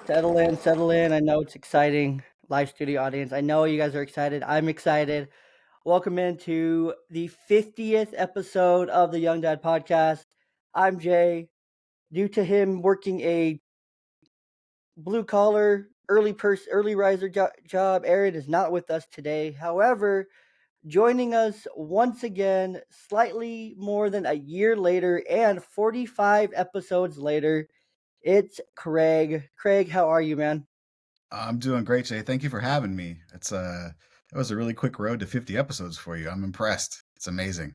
Settle in, settle in. I know it's exciting. Live studio audience. I know you guys are excited. I'm excited. Welcome into the 50th episode of the Young Dad Podcast. I'm Jay. Due to him working a blue collar early riser job, Aaron is not with us today. However, joining us once again, slightly more than a year later and 45 episodes later, it's Craig. Craig, how are you, man? I'm doing great, Jay. Thank you for having me. It was a really quick road to 50 episodes for you. I'm impressed. It's amazing.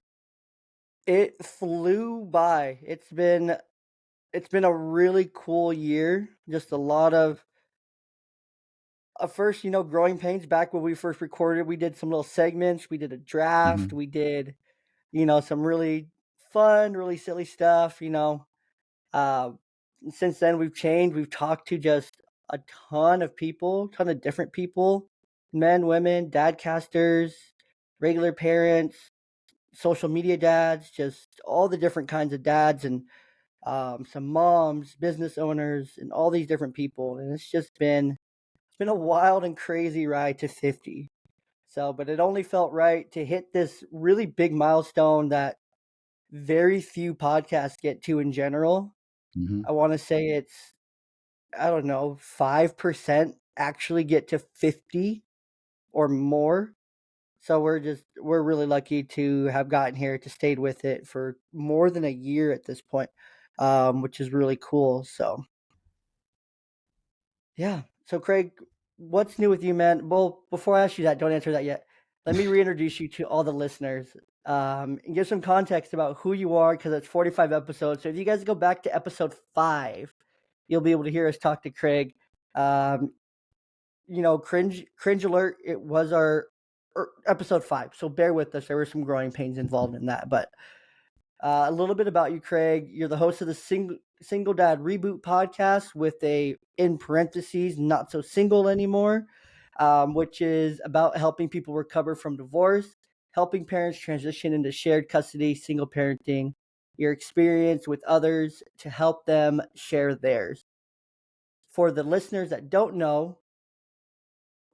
It flew by. It's been a really cool year. Just a lot of first, growing pains. Back when we first recorded, we did some little segments. We did a draft. Mhm. We did, some really fun, really silly stuff. Uh, since then we've changed. We've talked to just a ton of people, ton of different people, men, women, dadcasters, regular parents, social media dads, just all the different kinds of dads and some moms, business owners, and all these different people. And it's been a wild and crazy ride to 50. So, but it only felt right to hit this really big milestone that very few podcasts get to in general. Mhm. I want to say it's, I don't know, 5% actually get to 50 or more. So we're really lucky to have gotten here to stayed with it for more than a year at this point, which is really cool. So yeah. So Craig, what's new with you, man? Well, before I ask you that, don't answer that yet. Let me reintroduce you to all the listeners, and give some context about who you are because it's 45 episodes. So if you guys go back to episode 5, you'll be able to hear us talk to Craig. Um, cringe alert. It was our episode 5, so bear with us. There were some growing pains involved in that, but a little bit about you, Craig. You're the host of the Single Dad Reboot podcast with a, in parentheses, not so single anymore, which is about helping people recover from divorce, helping parents transition into shared custody, single parenting, your experience with others to help them share theirs. For the listeners that don't know,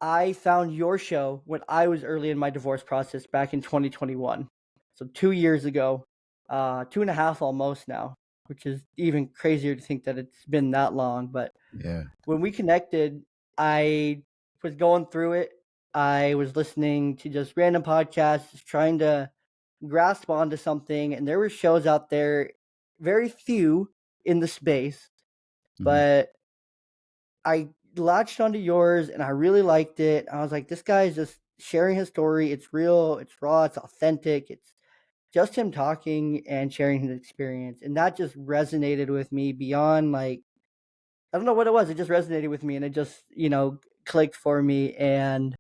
I found your show when I was early in my divorce process back in 2021. So 2 years ago, two and a half almost now, which is even crazier to think that it's been that long. But Yeah. when we connected, I was going through it. I was listening to just random podcasts, just trying to grasp onto something. And there were shows out there, very few in the space, Mhm. but I latched onto yours and I really liked it. I was like, this guy is just sharing his story. It's real, it's raw, it's authentic. It's just him talking and sharing his experience. And that just resonated with me beyond like, I don't know what it was. It just resonated with me and it just, clicked for me. And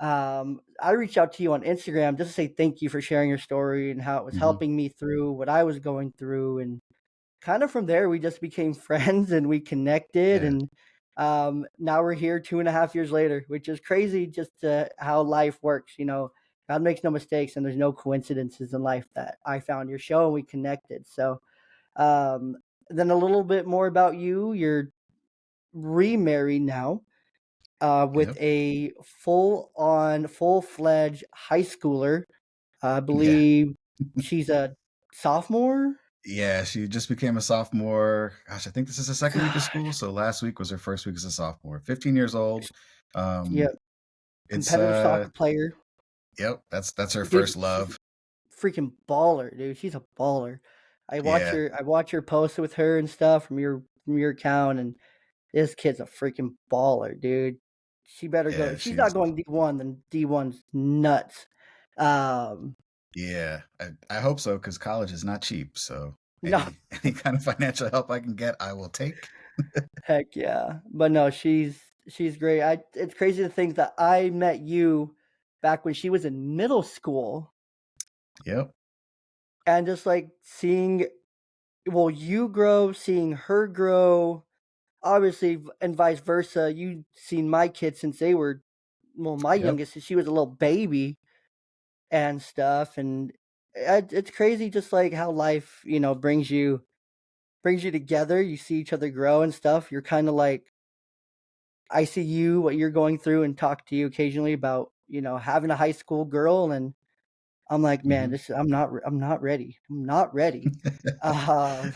I reached out to you on Instagram just to say thank you for sharing your story and how it was Mhm. helping me through what I was going through. And kind of from there, we just became friends and we connected. Yeah. And now we're here 2.5 years later, which is crazy just how life works. God makes no mistakes and there's no coincidences in life that I found your show and we connected. So um, then a little bit more about you. You're remarried now with Yep. a full-fledged high schooler. I Yeah. believe she's a sophomore. Yeah, she just became a sophomore. Gosh, I think this is the second week of God, school, so last week was her first week as a sophomore. 15 years old. yeah, It's competitive soccer player. Yep, that's her Dude, first she's love. a freaking baller, dude. She's a baller. Yeah. I watch her posts with her and stuff from your account, and this kid's a freaking baller, dude. She better go. Yeah, If she's not going D1, then D1's nuts. Um, yeah. I hope so because college is not cheap, so no, any kind of financial help I can get, I will take. heck yeah. But no, she's great. It's crazy to think that I met you back when she was in middle school, Yep. and just like seeing, well, you grow, seeing her grow, obviously, and vice versa. You seen my kids since they were, well, my Yep. youngest, she was a little baby and stuff, and it's crazy, just like how life, brings you together. You see each other grow and stuff. You're kind of like I see you, what you're going through, and talk to you occasionally about, having a high school girl, and I'm like, "Man, Mhm. this I'm not ready. I'm not ready." Um,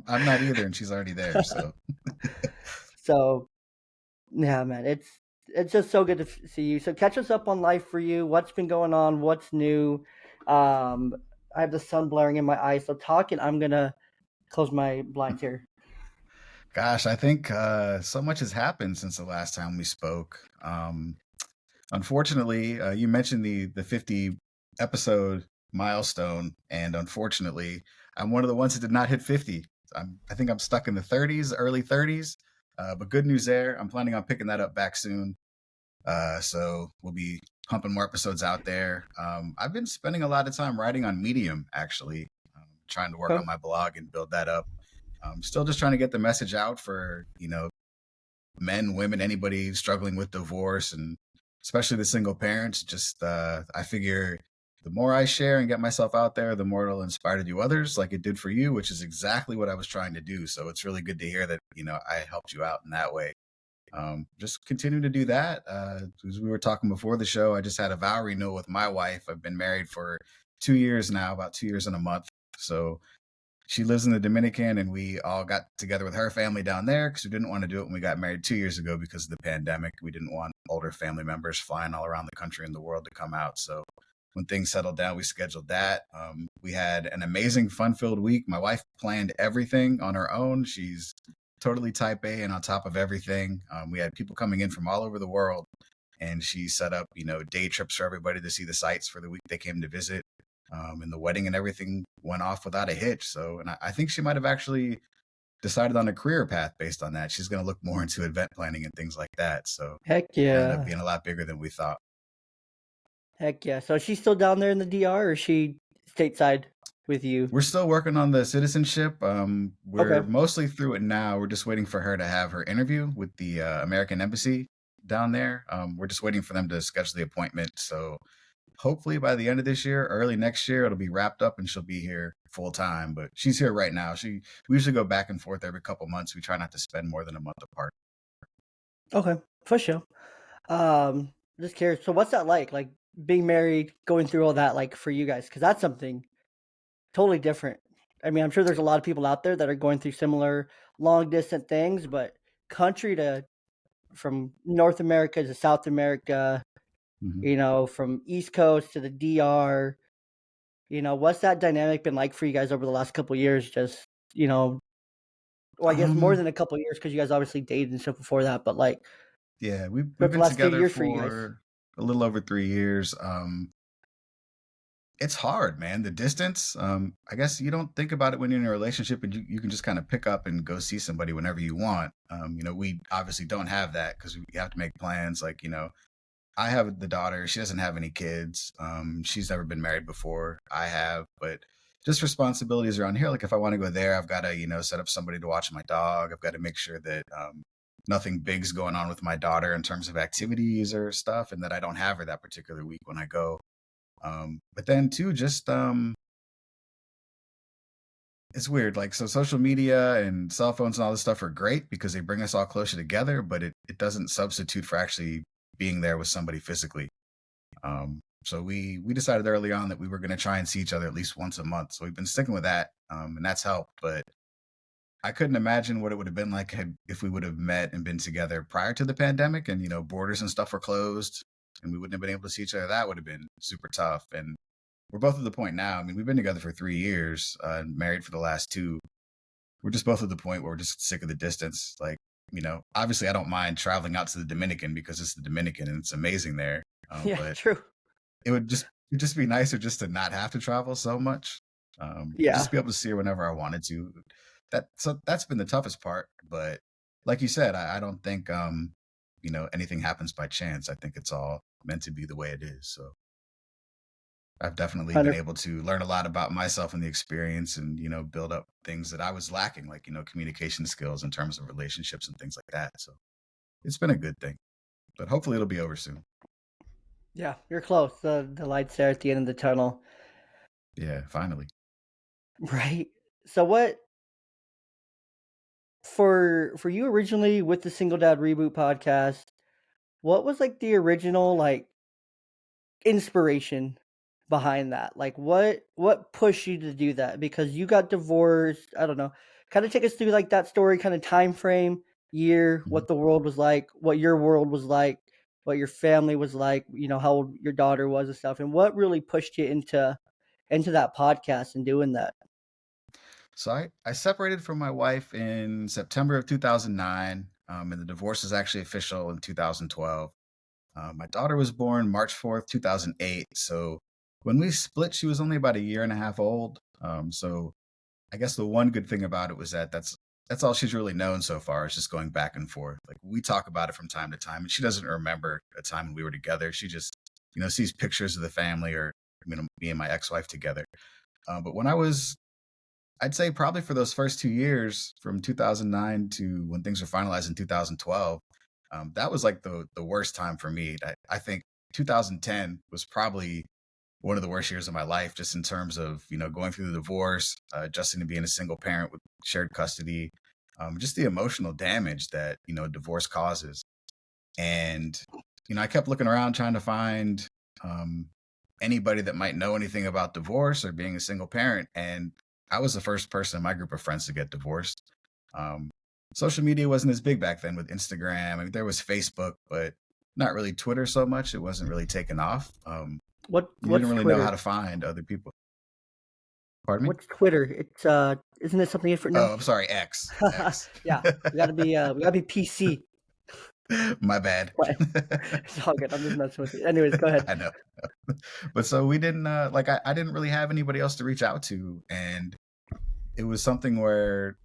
I'm not either, and she's already there, so so yeah, man, it's just so good to see you. So catch us up on life for you. What's been going on? What's new? Um, I have the sun blaring in my eyes, so talk, and I'm gonna close my blinds here. gosh, I think, so much has happened since the last time we spoke. Unfortunately, you mentioned the 50 episode milestone, and unfortunately, I'm one of the ones that did not hit 50. I think I'm stuck in the 30s, early 30s. But good news there. I'm planning on picking that up back soon. So we'll be pumping more episodes out there. I've been spending a lot of time writing on Medium, actually, trying to work Okay. on my blog and build that up. Still just trying to get the message out for men, women, anybody struggling with divorce, and especially the single parents. Just I figure the more I share and get myself out there, the more it'll inspire to do others, like it did for you, which is exactly what I was trying to do. So it's really good to hear that I helped you out in that way. Just continue to do that. As we were talking before the show, I just had a vow renewal with my wife. I've been married for 2 years now, about 2 years and a month. So she lives in the Dominican, and we all got together with her family down there because we didn't want to do it when we got married 2 years ago because of the pandemic. We didn't want older family members flying all around the country and the world to come out. So when things settled down, we scheduled that. We had an amazing, fun filled week. My wife planned everything on her own. She's totally type A and on top of everything. We had people coming in from all over the world, and she set up, day trips for everybody to see the sites for the week they came to visit. And the wedding and everything went off without a hitch. So, and I think she might have actually decided on a career path based on that. She's going to look more into event planning and things like that. So Heck it ended up yeah. being a lot bigger than we thought. Heck yeah. So is she still down there in the DR, or is she stateside with you? We're still working on the citizenship. Okay. We're mostly through it now. We're just waiting for her to have her interview with the American embassy down there. We're just waiting for them to schedule the appointment. So hopefully by the end of this year, early next year, it'll be wrapped up and she'll be here full time. But she's here right now. We usually go back and forth every couple months. We try not to spend more than a month apart. Okay. For sure. Just curious. So what's that like? Like being married, going through all that, like for you guys? Because that's something totally different. I mean, I'm sure there's a lot of people out there that are going through similar long distance things, but country to from North America to South America, hmm from East Coast to the DR, what's that dynamic been like for you guys over the last couple years? Just, well, I guess more Um, than a couple years because you guys obviously dated and stuff before that, but like yeah, we've throughout the been last few together years for you guys. for a little over 3 years. It's hard, man. The distance. I guess you don't think about it when you're in a relationship, and you can just kind of pick up and go see somebody whenever you want. We obviously don't have that because we have to make plans. Like, I have the daughter. She doesn't have any kids. She's never been married before. I have, but just responsibilities around here. Like if I want to go there, I've got to, set up somebody to watch my dog. I've got to make sure that nothing big's going on with my daughter in terms of activities or stuff, and that I don't have her that particular week when I go. But then too, just it's weird. Like so, social media and cell phones and all this stuff are great because they bring us all closer together, but it doesn't substitute for actually being there with somebody physically. So we decided early on that we were going to try and see each other at least once a month. So we've been sticking with that, and that's helped. But I couldn't imagine what it would have been like if we would have met and been together prior to the pandemic, and borders and stuff were closed, and we wouldn't have been able to see each other. That would have been super tough. And we're both at the point now. I mean, we've been together for 3 years, and married for the last two. We're just both at the point where we're just sick of the distance. Like, obviously, I don't mind traveling out to the Dominican because it's the Dominican and it's amazing there. Yeah, But true. it'd just be nicer just to not have to travel so much. Just Yeah. be able to see her whenever I wanted to. That's been the toughest part. But like you said, I don't think anything happens by chance. I think it's all meant to be the way it is. So I've definitely been 100. able to learn a lot about myself and the experience, and build up things that I was lacking, like communication skills in terms of relationships and things like that. So it's been a good thing. But hopefully it'll be over soon. Yeah, you're close. The light's there at the end of the tunnel. Yeah, finally. Right. So what For you originally with the Single Dad Reboot podcast, what was like the original like inspiration behind that? Like what pushed you to do that? Because you got divorced, I don't know. Kind of take us through like that story, kind of time frame, year, Mhm. what the world was like, what your world was like, what your family was like, how old your daughter was and stuff, and what really pushed you into that podcast and doing that. So I separated from my wife in September of 2009, and the divorce is actually official in 2012. My daughter was born March 4th, 2008. So when we split, she was only about a year and a half old. So I guess the one good thing about it was that that's all she's really known so far is just going back and forth. Like we talk about it from time to time, and she doesn't remember a time when we were together. She just sees pictures of the family or me and my ex-wife together. But when I'd say probably for those first 2 years, from 2009 to when things were finalized in 2012, that was like the worst time for me. I think 2010 was probably one of the worst years of my life, just in terms of going through the divorce, adjusting to being a single parent with shared custody, just the emotional damage that divorce causes. And I kept looking around trying to find um, anybody that might know anything about divorce or being a single parent, and I was the first person in my group of friends to get divorced. Um, Social media wasn't as big back then with Instagram. I mean, there was Facebook, but not really Twitter so much. It wasn't really taken off. You didn't What's really know how Twitter? to find other people. Pardon me? What's Twitter? It's isn't it something different now? Oh, I'm sorry, X. X. Yeah, we gotta be PC. My bad. It's all good. I'm just messing with you. Anyways, go ahead. I know. But so we didn't like I didn't really have anybody else to reach out to, and it was something where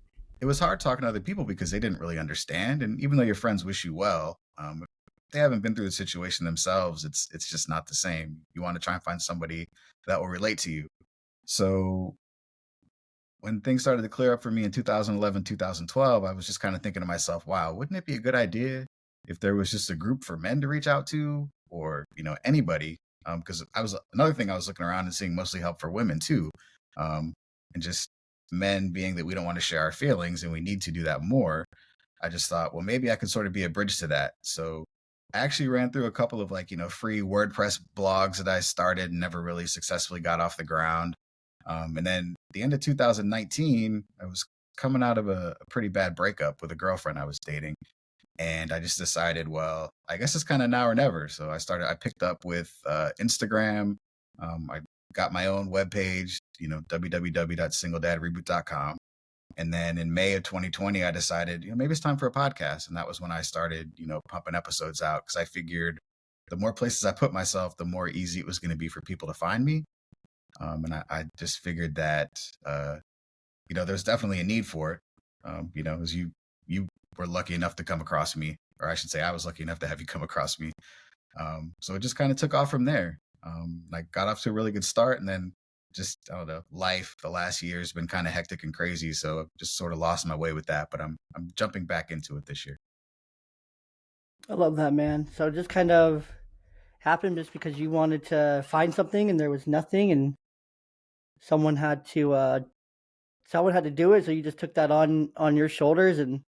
it was hard talking to other people because they didn't really understand. And even though your friends wish you well, if they haven't been through the situation themselves, it's just not the same. You want to try and find somebody that will relate to you. So when things started to clear up for me in 2011, 2012, I was just kind of thinking to myself, wow, wouldn't it be a good idea if there was just a group for men to reach out to, or, anybody? Because I was another thing I was looking around and seeing mostly help for women too. Um, and just men being that we don't want to share our feelings and we need to do that more. I just thought, well, maybe I could sort of be a bridge to that. So I actually ran through a couple of like, free WordPress blogs that I started and never really successfully got off the ground. And then the end of 2019, I was coming out of a pretty bad breakup with a girlfriend I was dating. And I just decided, well, I guess it's kind of now or never. So I picked up with Instagram. I got my own webpage, www.singledadreboot.com. And then in May of 2020, I decided, maybe it's time for a podcast. And that was when I started, pumping episodes out because I figured the more places I put myself, the more easy it was going to be for people to find me. And I just figured that, there's definitely a need for it. As you were lucky enough to come across me, or I should say, I was lucky enough to have you come across me. So it just kind of took off from there. I got off to a really good start, and then just I don't know, life the last year has been kind of hectic and crazy, so I've just sort of lost my way with that. But I'm jumping back into it this year. I love that, man. So it just kind of happened just because you wanted to find something and there was nothing, and someone had to uh someone had to do it, so you just took that on your shoulders and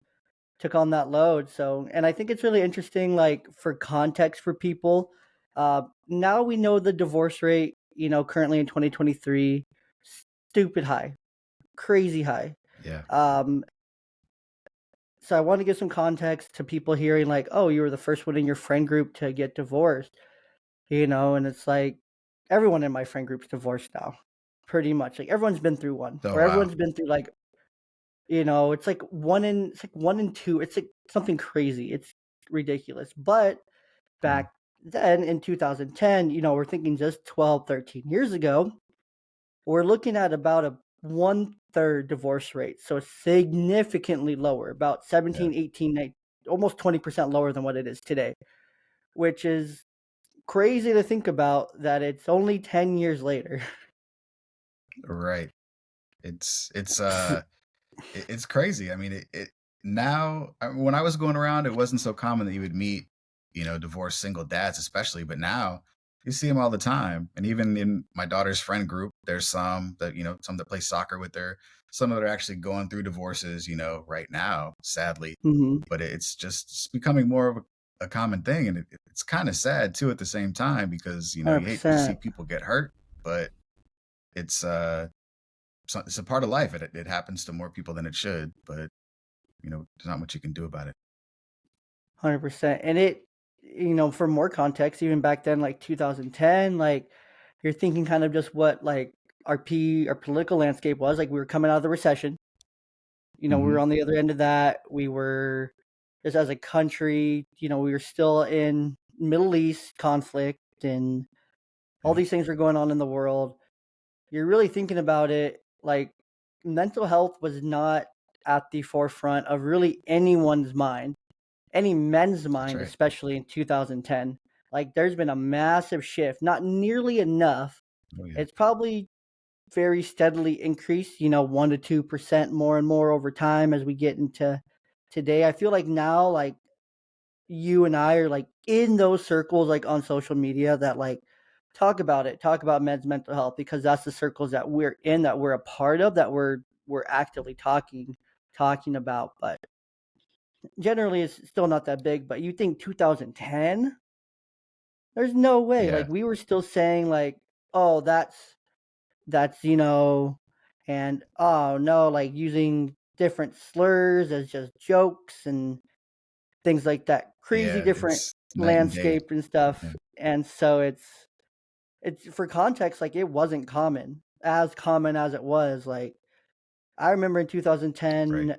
took on that load. So, and I think it's really interesting, like for context for people. Now we know the divorce rate, currently in 2023, stupid high, crazy high. Yeah. Um, so I want to give some context to people hearing like, oh, you were the first one in your friend group to get divorced, and it's like everyone in my friend group's divorced now, pretty much. Like everyone's been through one, Oh or wow. everyone's been through like, it's like 1 in 2. It's like something crazy. It's ridiculous. But Mm, back then in 2010, we're thinking just 12, 13 years ago, we're looking at about a one third divorce rate. So significantly lower, about yeah. 17, 18, almost 20% lower than what it is today, which is crazy to think about that it's only 10 years later. Right. It's crazy. I mean, it now when I was going around, it wasn't so common that you would meet, divorced single dads, especially. But now you see them all the time, and even in my daughter's friend group, there's some that play soccer with her. some that are actually going through divorces, right now, sadly. Mhm. But it's becoming more of a common thing, and it's kind of sad too at the same time because you hate to see 100%. people get hurt, but it's it's a part of life. It happens to more people than it should, but there's not much you can do about it. 100%. And for more context, even back then, like 2010, like you're thinking kind of just what like our political landscape was. Like we were coming out of the recession. We Hmm. were on the other end of that. We were just as a country, we were still in Middle East conflict and all Yeah, these things were going on in the world. You're really thinking about it, like mental health was not at the forefront of really anyone's mind, any men's that's mind, right. especially in 2010. Like there's been a massive shift, not nearly enough. Oh yeah, It's probably very steadily increased, 1 to 2% more and more over time as we get into today. I feel like now, like you and I are like in those circles, like on social media that like talk about men's mental health because that's the circles that we're in, that we're a part of, that we're actively talking about. But generally, it's still not that big. But you think 2010? There's no way. yeah, Like we were still saying like, oh, that's and oh no, like using different slurs as just jokes and things like that. Crazy yeah. different It's night and day. landscape and Yeah, stuff. And so it's for context, like it wasn't common as it was. Like I remember in right. 2010,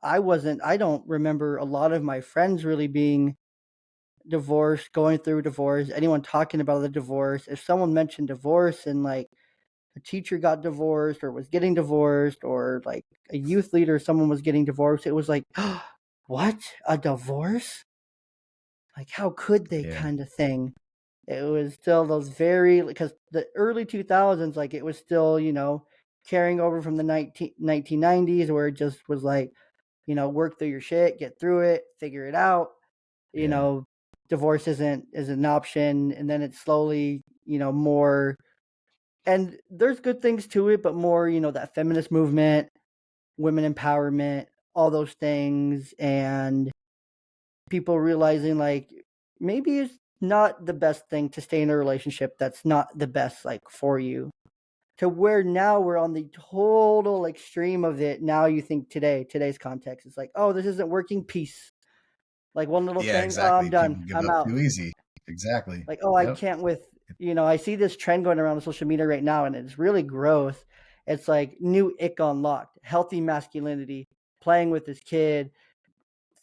I don't remember a lot of my friends really being divorced, going through divorce, anyone talking about the divorce. If someone mentioned divorce and like a teacher got divorced or was getting divorced or like a youth leader, someone was getting divorced, it was like, what? A divorce? Like, how could they Yeah, kind of thing? It was still those very because the early 2000s, like it was still, carrying over from the 1990s where it just was like, work through your shit, get through it, figure it out. You yeah, know, divorce isn't an option, and then it's slowly, more. And there's good things to it, but more, that feminist movement, women empowerment, all those things, and people realizing like maybe it's not the best thing to stay in a relationship that's not the best like for you. To where now we're on the total extreme of it. Now you think today's context is like, oh, this isn't working. Peace. Like one little yeah. thing, oh, I'm Exactly. done. People give I'm up out. too easy. Exactly. Like, oh, I Yep. can't with, I see this trend going around on social media right now, and it's really gross. It's like new ick unlocked, healthy masculinity, playing with his kid,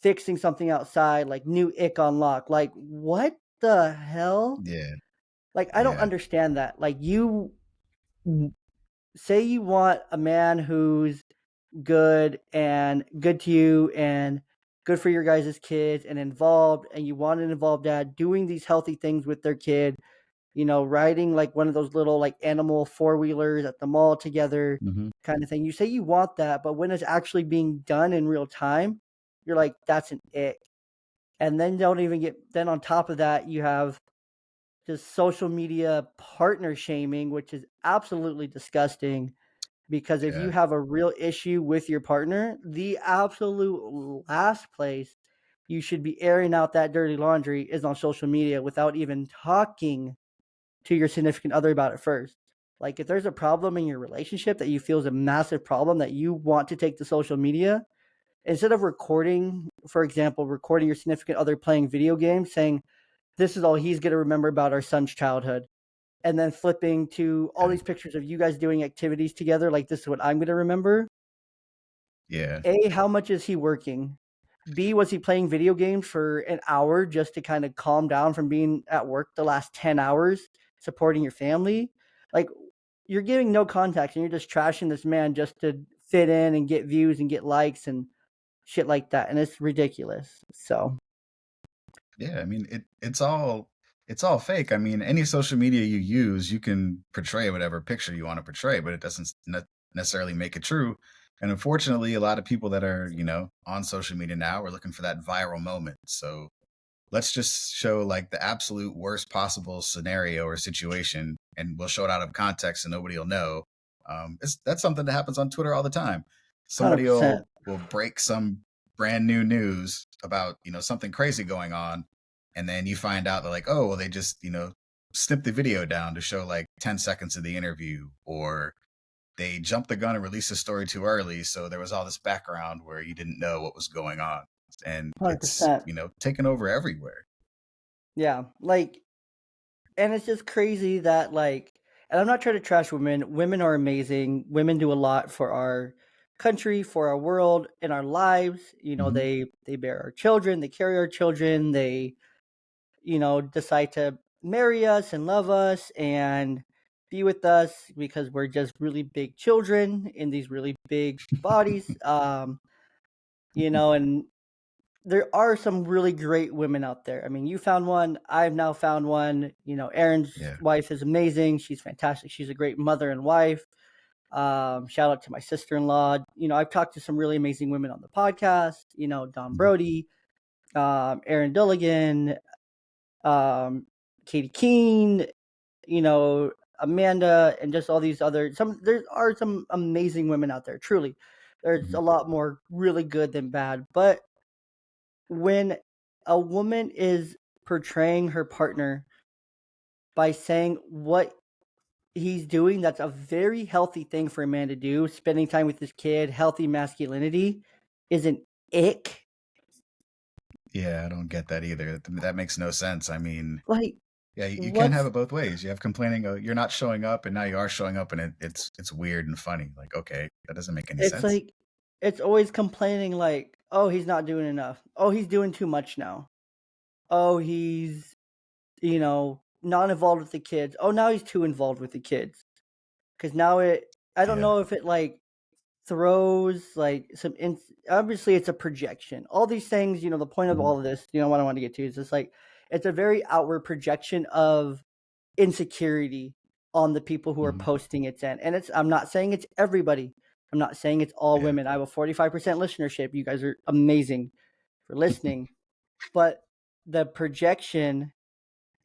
fixing something outside, like new ick unlocked. Like, what the hell? Yeah, Like, I don't yeah, understand that. Like, you say you want a man who's good to you and good for your guys' kids and involved, and you want an involved dad doing these healthy things with their kid, riding like one of those little like animal four wheelers at the mall together hmm, kind of thing. You say you want that, but when it's actually being done in real time, you're like, that's an ick. And then don't even get, then on top of that, you have just social media partner shaming, which is absolutely disgusting. Because if you yeah, have a real issue with your partner, the absolute last place you should be airing out that dirty laundry is on social media without even talking to your significant other about it first. Like if there's a problem in your relationship that you feel is a massive problem that you want to take to social media, instead of recording, for example, recording your significant other playing video games, saying, this is all he's going to remember about our son's childhood. And then flipping to all yeah, these pictures of you guys doing activities together, like this is what I'm going to remember. yeah, A, how much is he working? B, was he playing video games for an hour just to kind of calm down from being at work the last 10 hours supporting your family? Like, you're giving no context and you're just trashing this man just to fit in and get views and get likes and shit like that. And it's ridiculous. So, yeah. I mean, it's all fake. I mean, any social media you use, you can portray whatever picture you want to portray, but it doesn't necessarily make it true. And unfortunately, a lot of people that are on social media now are looking for that viral moment. So let's just show like the absolute worst possible scenario or situation, and we'll show it out of context, and nobody will know. That's something that happens on Twitter all the time. Somebody 100%. will break some brand new news about something crazy going on, and then you find out that like, oh well, they just snip the video down to show like 10 seconds of the interview, or they jumped the gun and released the story too early, so there was all this background where you didn't know what was going on, and it's 100%. taken over everywhere. Yeah. Like, and it's just crazy that, like, and I'm not trying to trash women. Women are amazing. Women do a lot for our country, for our world, in our lives. Hmm. They bear our children, they carry our children, they, decide to marry us and love us and be with us because we're just really big children in these really big bodies. And there are some really great women out there. I mean, you found one, I've now found one. Aaron's Yeah. wife is amazing. She's fantastic. She's a great mother and wife. Shout out to my sister-in-law. I've talked to some really amazing women on the podcast. Don Mhm. Brody, Aaron Dulligan, um, Katie Keene, you know, Amanda, and just all these other some. There are some amazing women out there. Truly, there's Mhm. a lot more really good than bad. But when a woman is portraying her partner by saying what he's doing, that's a very healthy thing for a man to do. Spending time with his kid, healthy masculinity, is an ick. Yeah, I don't get that either. That makes no sense. I mean, Like, yeah, you can't have what's it both ways. You have complaining, you're not showing up, and now you are showing up, and it's weird and funny. Like, okay, that doesn't make any it's sense. like it's always complaining like, oh, he's not doing enough. Oh, he's doing too much now. Oh, he's not involved with the kids. Oh, now he's too involved with the kids. Because now I don't Yeah. know if it like throws like obviously it's a projection. All these things, the point of Mhm. all of this, what I want to get to is just like it's a very outward projection of insecurity on the people who are Mhm. posting it in. And I'm not saying it's everybody. I'm not saying it's all Yeah. women. I have a 45% listenership. You guys are amazing for listening. But the projection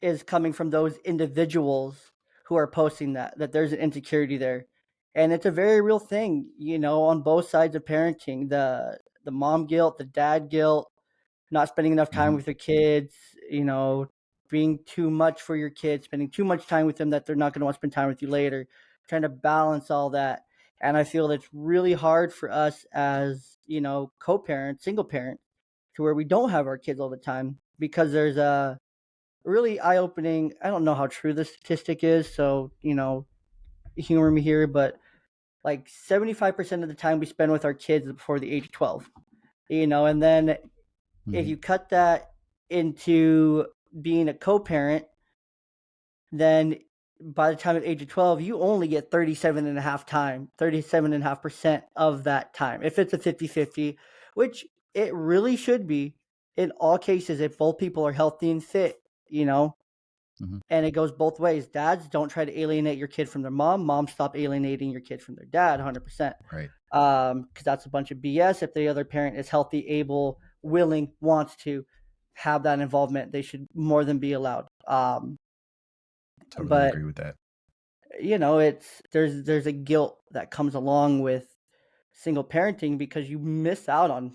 is coming from those individuals who are posting that there's an insecurity there. And it's a very real thing, on both sides of parenting. The mom guilt, the dad guilt, not spending enough time Mhm. with your kids, being too much for your kids, spending too much time with them that they're not going to want to spend time with you later, trying to balance all that. And I feel it's really hard for us as, co-parents, single parents, to where we don't have our kids all the time because there's a really eye opening. I don't know how true this statistic is, so, humor me here, but like 75% of the time we spend with our kids is before the age of 12, and then if Mhm. you cut that into being a co-parent, then by the time of age of 12, you only get 37.5% of that time. If it's a 50-50, which it really should be in all cases, if both people are healthy and fit, you know, Mhm. and it goes both ways. Dads, don't try to alienate your kid from their mom. Moms, stop alienating your kid from their dad, 100%. Right. Because that's a bunch of BS. If the other parent is healthy, able, willing, wants to have that involvement, they should more than be allowed. Totally But agree with that. it's there's a guilt that comes along with single parenting because you miss out on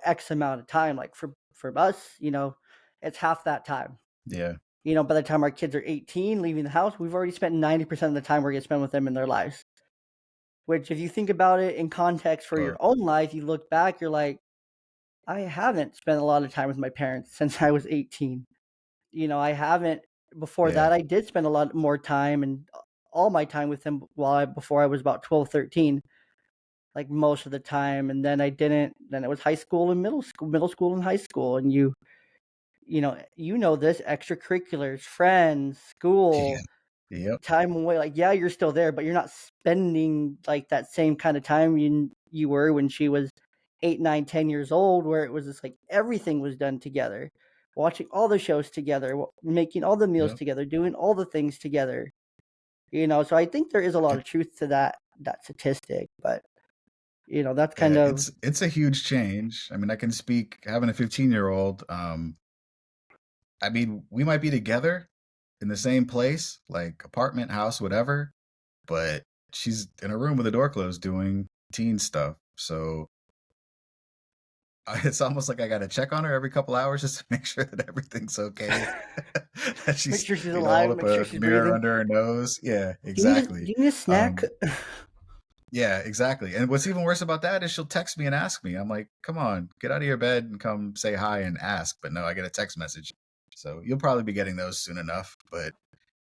X amount of time. Like for us, it's half that time. Yeah. By the time our kids are 18, leaving the house, we've already spent 90% of the time we're going to spend with them in their lives. Which, if you think about it in context for your Well, own life, you look back, you're like, I haven't spent a lot of time with my parents since I was 18. I haven't. Before yeah. that, I did spend a lot more time and all my time with them before I was about 12, 13, like most of the time. And then I didn't. Then it was high school and middle school and high school. And this extracurriculars, friends, Yeah. school, Yep. time away. Like, yeah, you're still there, but you're not spending like that same kind of time you were when she was 8, 9, 10 years old, where it was just like everything was done together, watching all the shows together, making all the meals Yep. together, doing all the things together. So I think there is a lot It, of truth to that statistic, but that's kind yeah, of it's a huge change. I mean, I can speak having a 15-year-old. I mean, we might be together in the same place, like apartment, house, whatever, but she's in a room with the door closed doing teen stuff. So it's almost like I gotta check on her every couple hours just to make sure that everything's okay. That Make she's, sure she's hold alive, up make sure a she's mirror breathing. under her nose. Yeah, Do you need a, do exactly. you need a snack? Um, yeah, exactly. And what's even worse about that is she'll text me and ask me. I'm like, come on, get out of your bed and come say hi and ask. But no, I get a text message. So you'll probably be getting those soon enough. But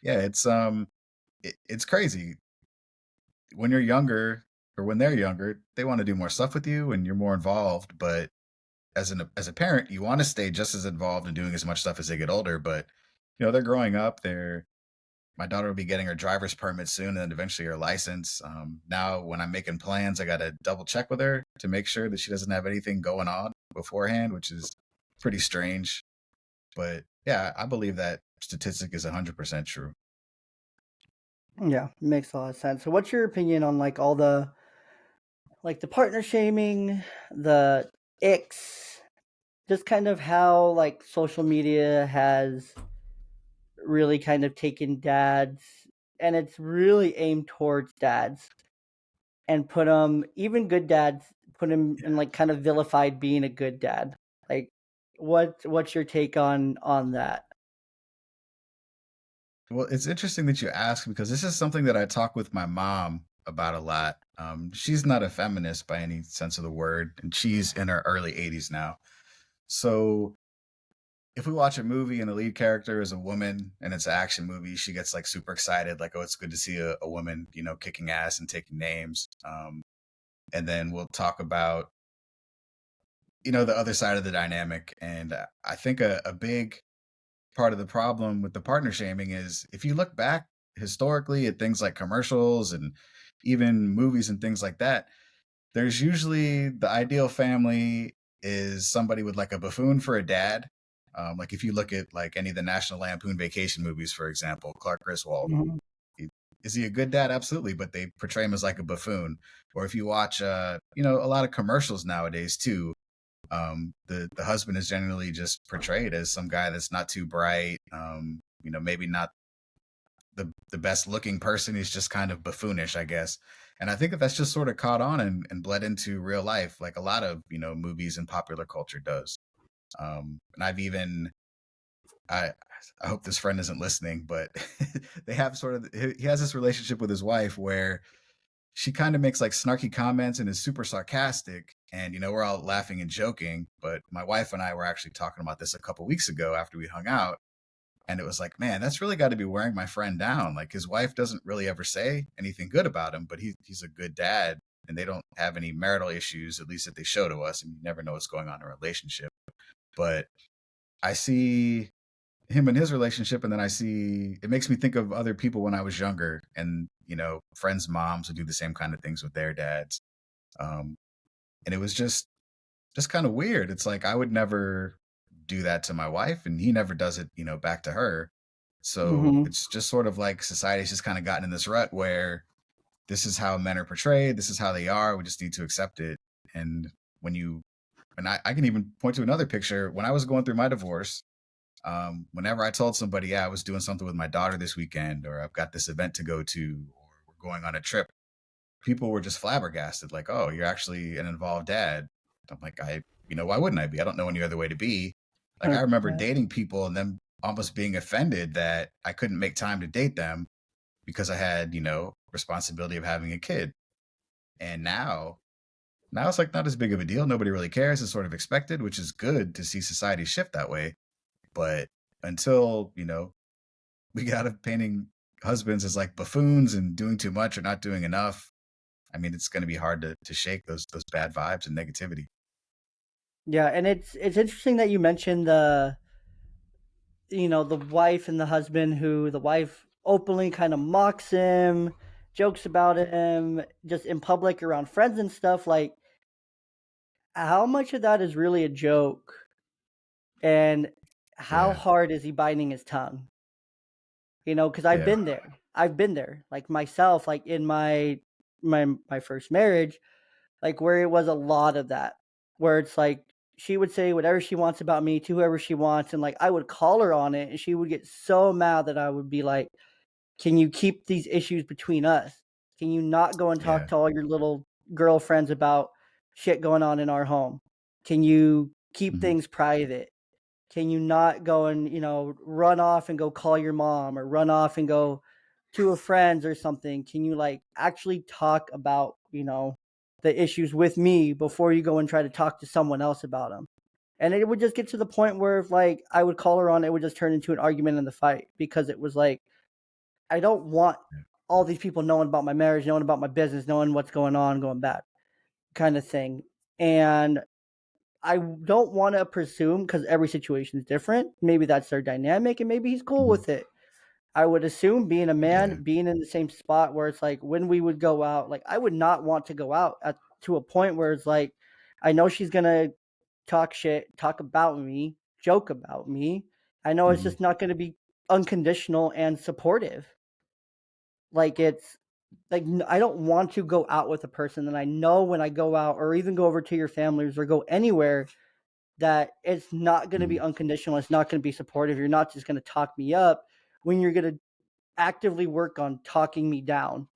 yeah, it's crazy. When you're younger or when they're younger, they want to do more stuff with you and you're more involved. But as a parent, you want to stay just as involved and doing as much stuff as they get older. But they're growing up. My daughter will be getting her driver's permit soon, and then eventually her license. Now, when I'm making plans, I got to double check with her to make sure that she doesn't have anything going on beforehand, which is pretty strange. But yeah, I believe that statistic is 100% true. Yeah, makes a lot of sense. So what's your opinion on like all the like the partner shaming, the icks, just kind of how like social media has really kind of taken dads, and it's really aimed towards dads and put them, even good dads, put him in like kind of vilified being a good dad. Like, what's your take on that? Well, it's interesting that you ask because this is something that I talk with my mom about a lot. She's not a feminist by any sense of the word, and she's in her early 80s now. So if we watch a movie and the lead character is a woman and it's an action movie, she gets like super excited, like, oh, it's good to see a woman, kicking ass and taking names. And then we'll talk about, the other side of the dynamic. And I think a big part of the problem with the partner shaming is if you look back historically at things like commercials and even movies and things like that, there's usually the ideal family is somebody with like a buffoon for a dad. Like if you look at like any of the National Lampoon Vacation movies, for example, Clark Griswold, Mhm. he, is he a good dad? Absolutely, but they portray him as like a buffoon. Or if you watch, a lot of commercials nowadays too, the husband is generally just portrayed as some guy that's not too bright, maybe not the best looking person. He's just kind of buffoonish, I guess. And I think that that's just sort of caught on and bled into real life, like a lot of movies and popular culture does. And I I hope this friend isn't listening, but they have sort of he has this relationship with his wife where she kind of makes like snarky comments and is super sarcastic. And we're all laughing and joking, but my wife and I were actually talking about this a couple weeks ago after we hung out, and it was like, man, that's really got to be wearing my friend down. Like his wife doesn't really ever say anything good about him, but he's a good dad, and they don't have any marital issues, at least that they show to us. And you never know what's going on in a relationship. But I see him and his relationship, and then I see it makes me think of other people when I was younger, and friends' moms would do the same kind of things with their dads. Um, and it was just kind of weird. It's like I would never do that to my wife, and he never does it, back to her. So Mhm. it's just sort of like society's just kind of gotten in this rut where this is how men are portrayed, this is how they are. We just need to accept it. And when you and I can even point to another picture when I was going through my divorce. Whenever I told somebody, yeah, I was doing something with my daughter this weekend, or I've got this event to go to, or we're going on a trip, people were just flabbergasted, like, oh, you're actually an involved dad. I'm like, why wouldn't I be? I don't know any other way to be. Like, I remember 100%. dating people and them almost being offended that I couldn't make time to date them because I had, responsibility of having a kid. And now it's like not as big of a deal. Nobody really cares. It's sort of expected, which is good to see society shift that way. But until, we got to painting husbands as like buffoons and doing too much or not doing enough, I mean, it's going to be hard to shake those bad vibes and negativity. Yeah, and it's interesting that you mentioned the wife and the husband, who the wife openly kind of mocks him, jokes about him just in public around friends and stuff. Like, how much of that is really a joke, and how Yeah, hard is he biting his tongue? Because I've yeah, been there. I've been there, like myself, like in my first marriage, like where it was a lot of that, where it's like she would say whatever she wants about me to whoever she wants, and like I would call her on it, and she would get so mad that I would be like, "Can you keep these issues between us?" Can you not go and talk Yeah. to all your little girlfriends about shit going on in our home? Can you keep Mhm. things private? Can you not go and, run off and go call your mom or run off and go to a friend's or something? Can you like actually talk about, the issues with me before you go and try to talk to someone else about them? And it would just get to the point where if like I would call her on, it would just turn into an argument in the fight because it was like I don't want Yeah. all these people knowing about my marriage, knowing about my business, knowing what's going on, going bad kind of thing. And I don't want to presume because every situation is different. Maybe that's their dynamic and maybe he's cool Mhm. with it. I would assume being a Yeah. man, being in the same spot where it's like when we would go out, like I would not want to go out to a point where it's like I know she's gonna talk shit, talk about me, joke about me. I know it's Mhm. just not gonna be unconditional and supportive. Like it's like I don't want to go out with a person that I know when I go out or even go over to your families or go anywhere that it's not going to be Mhm. unconditional. It's not going to be supportive. You're not just going to talk me up when you're going to actively work on talking me down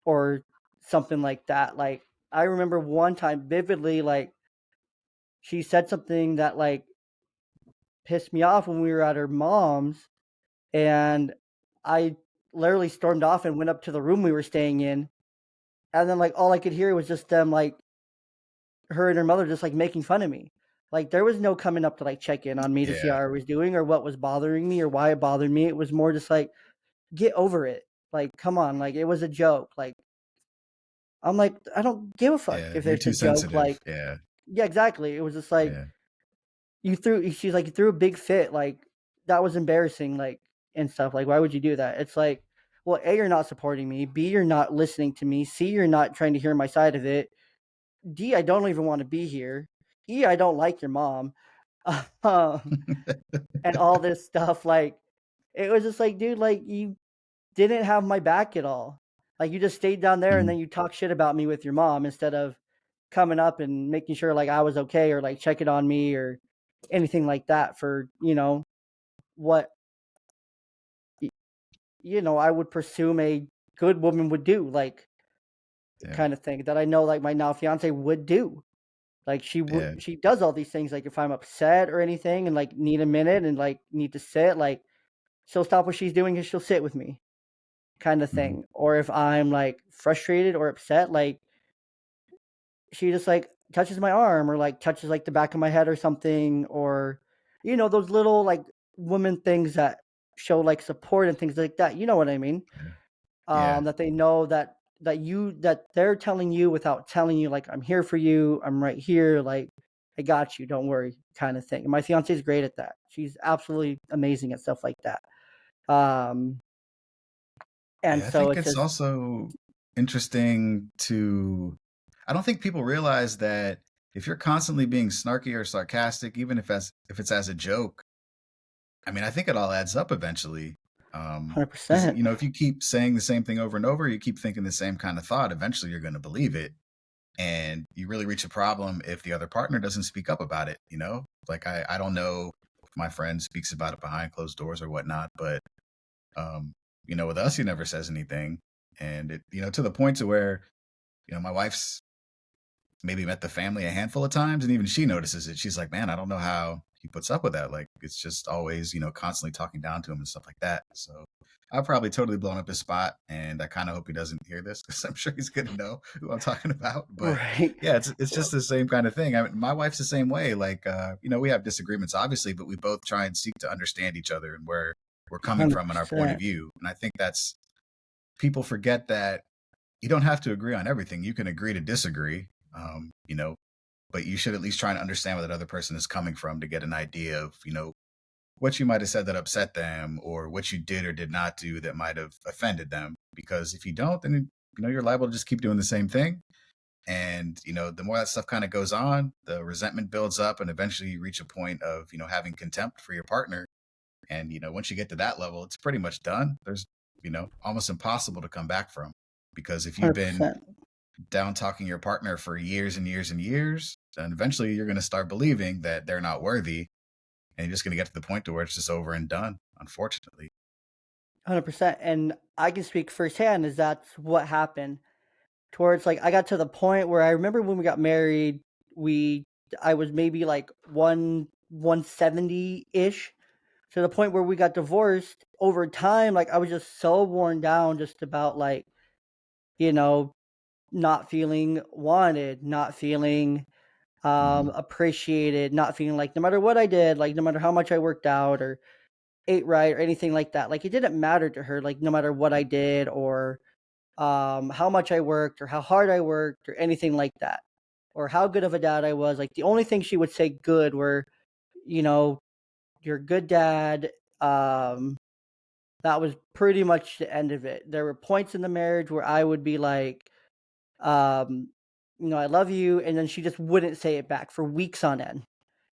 or something like that. Like I remember one time vividly, like she said something that like pissed me off when we were at her mom's, and I literally stormed off and went up to the room we were staying in, and then like all I could hear was just them like her and her mother just like making fun of me. Like there was no coming up to like check in on me to see how Yeah. I was doing or what was bothering me or why it bothered me. It was more just like get over it. Like come on, like it was a joke. Like I'm like I don't give a fuck Yeah. if You're it's a too joke. sensitive. Like Yeah. yeah, exactly. It was just like Yeah. you threw. She's like you threw a big fit. Like that was embarrassing. Like and stuff. Like why would you do that? It's like well, A, you're not supporting me. B, you're not listening to me. C, you're not trying to hear my side of it. D, I don't even want to be here. E, I don't like your mom. Um, and all this stuff, like, it was just like, dude, like, you didn't have my back at all. Like, you just stayed down there and Mhm. then you talk shit about me with your mom instead of coming up and making sure, like, I was okay or, like, checking on me or anything like that for, what, y I would presume a good woman would do, like, Yeah. kind of thing that I know, like, my now fiance would do. Like, Yeah. she does all these things, like, if I'm upset or anything and, like, need a minute and, like, need to sit, like, she'll stop what she's doing and she'll sit with me kinda Mhm. thing. Or if I'm, like, frustrated or upset, like, she just, like, touches my arm or, like, touches, like, the back of my head or something or, those little, like, woman things that show, like, support and things like that, you know what I mean? Yeah. Yeah. That they know that they're telling you without telling you, like, "I'm here for you, I'm right here, like, I got you, don't worry," kinda thing. And my fiance is great at that. She's absolutely amazing at stuff like that. Um, and Yeah, I so think it's it's just also interesting to I don't think people realize that if you're constantly being snarky or sarcastic, even if it's as a joke, I mean, I think it all adds up eventually. Because 100%. if you keep saying the same thing over and over, you keep thinking the same kind of thought, eventually you're gonna believe it. And you really reach a problem if the other partner doesn't speak up about it, you know? Like I don't know if my friend speaks about it behind closed doors or whatnot, but um, with us he never says anything. And it, to the point to where, my wife's maybe met the family a handful of times and even she notices it. She's like, man, I don't know how he puts up with that. Like it's just always, constantly talking down to him and stuff like that. So I've probably totally blown up his spot and I kind of hope he doesn't hear this because I'm sure he's gonna know who I'm talking about. But Right. yeah, it's just the same kind of thing. I mean, my wife's the same way. Like we have disagreements obviously, but we both try and seek to understand each other and where we're coming from and our point of 100%. view. And I think that's people forget that you don't have to agree on everything. You can agree to disagree. But you should at least try and understand where that other person is coming from to get an idea of, what you might have said that upset them or what you did or did not do that might have offended them. Because if you don't, then, you're liable to just keep doing the same thing. And, the more that stuff kind of goes on, the resentment builds up and eventually you reach a point of, having contempt for your partner. And, once you get to that level, it's pretty much done. There's, almost impossible to come back from. Because if you've been 100%. down talking your partner for years and years and years, then eventually you're going to start believing that they're not worthy, and you're just going to get to the point to where it's just over and done. Unfortunately, 100%. And I can speak firsthand is that's what happened. Towards like I got to the point where I remember when we got married, we I was maybe like 170-ish to the point where we got divorced over time. Like I was just so worn down just about like, you know, not feeling wanted, not feeling Hmm. appreciated, not feeling like no matter what I did, like no matter how much I worked out or ate right or anything like that, like it didn't matter to her, like no matter what I did or how much I worked or how hard I worked or anything like that, or how good of a dad I was. Like the only thing she would say good were, you know, you're a good dad. Um, that was pretty much the end of it. There were points in the marriage where I would be like, um, I love you, and then she just wouldn't say it back for weeks on end,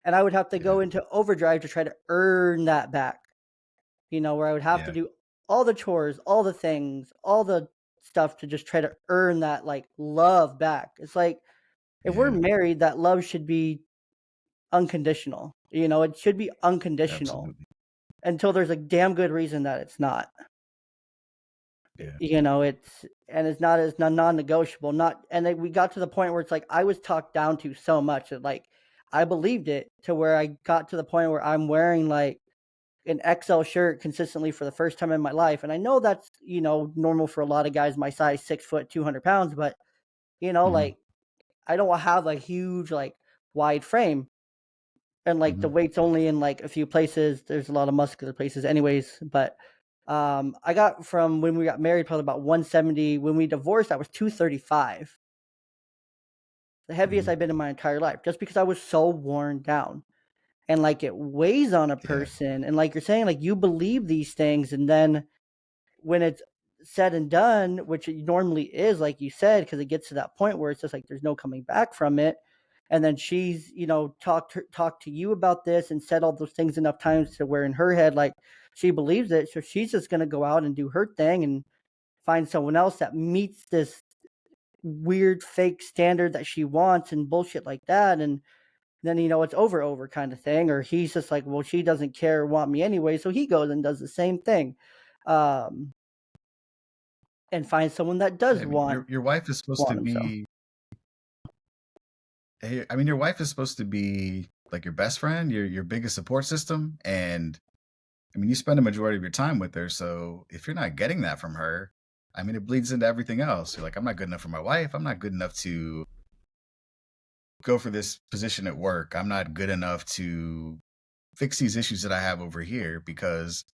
and I would have to Yeah. go into overdrive to try to earn that back. Where I would have to Yeah. do all the chores, all the things, all the stuff to just try to earn that like love back. It's like if we're Yeah. married, that love should be unconditional. It should be unconditional Absolutely. until there's a damn good reason that it's not. Yeah. It's not as non-negotiable. Not and then we got to the point where it's like I was talked down to so much that like I believed it to where I got to the point where I'm wearing like an XL shirt consistently for the first time in my life. And I know that's, normal for a lot of guys my size, 6 foot, 200 pounds, but Hmm. like I don't have a huge, like wide frame. And like the Hmm. weight's only in like a few places. There's a lot of muscular places anyways. But I got from when we got married probably about 170. When we divorced, I was 235. The heaviest Hmm. I've been in my entire life, just because I was so worn down. And like it weighs on a Yeah. person. And like you're saying, like you believe these things, and then when it's said and done, which it normally is, like you said, because it gets to that point where it's just like there's no coming back from it. And then she's, talked to you about this and said all those things enough times to where in her head, like she believes it. So she's just gonna go out and do her thing and find someone else that meets this weird fake standard that she wants and bullshit like that. And then it's over kind of thing. Or he's just like, well, she doesn't care or want me anyway, so he goes and does the same thing. Um, and find someone that Yeah. does I mean, want your wife is supposed want to them so. be. I mean, your wife is supposed to be like your best friend, your biggest support system, and I mean, you spend a majority of your time with her. So if you're not getting that from her, I mean, it bleeds into everything else. You're like, I'm not good enough for my wife. I'm not good enough to go for this position at work. I'm not good enough to fix these issues that I have over here because,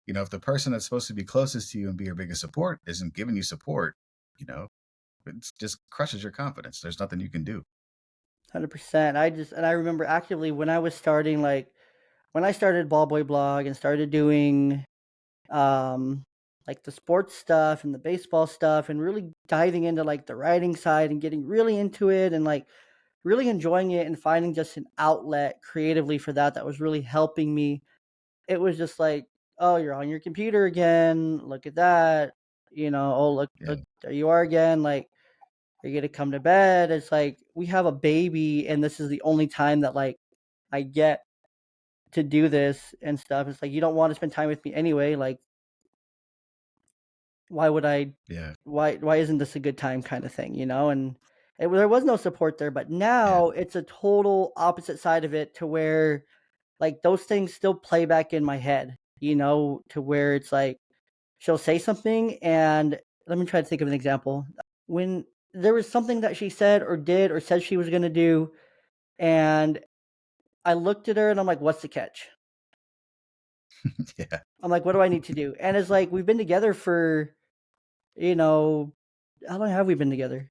if the person that's supposed to be closest to you and be your biggest support isn't giving you support, you know, it just crushes your confidence. There's nothing you can do. 100%. I remember actively when I was starting, like when I started Ball Boy Blog and started doing um like the sports stuff and the baseball stuff and really diving into like the writing side and getting really into it and like really enjoying it and finding just an outlet creatively for that was really helping me. It was just like, oh, you're on your computer again. Look at that. Oh, look, Yeah. there you are again. Like, are you gonna come to bed? It's like we have a baby, and this is the only time that like I get to do this and stuff. It's like you don't want to spend time with me anyway. Like, why would I? Yeah. Why isn't this a good time kind of thing? And there was no support there, but Yeah. now it's a total opposite side of it to where like those things still play back in my head. To where it's like she'll say something, and let me try to think of an example. When there was something that she said or did or said she was going to do, and I looked at her and I'm like, what's the catch? Yeah. I'm like, what do I need to do? And it's like we've been together for, you know, how long have we been together?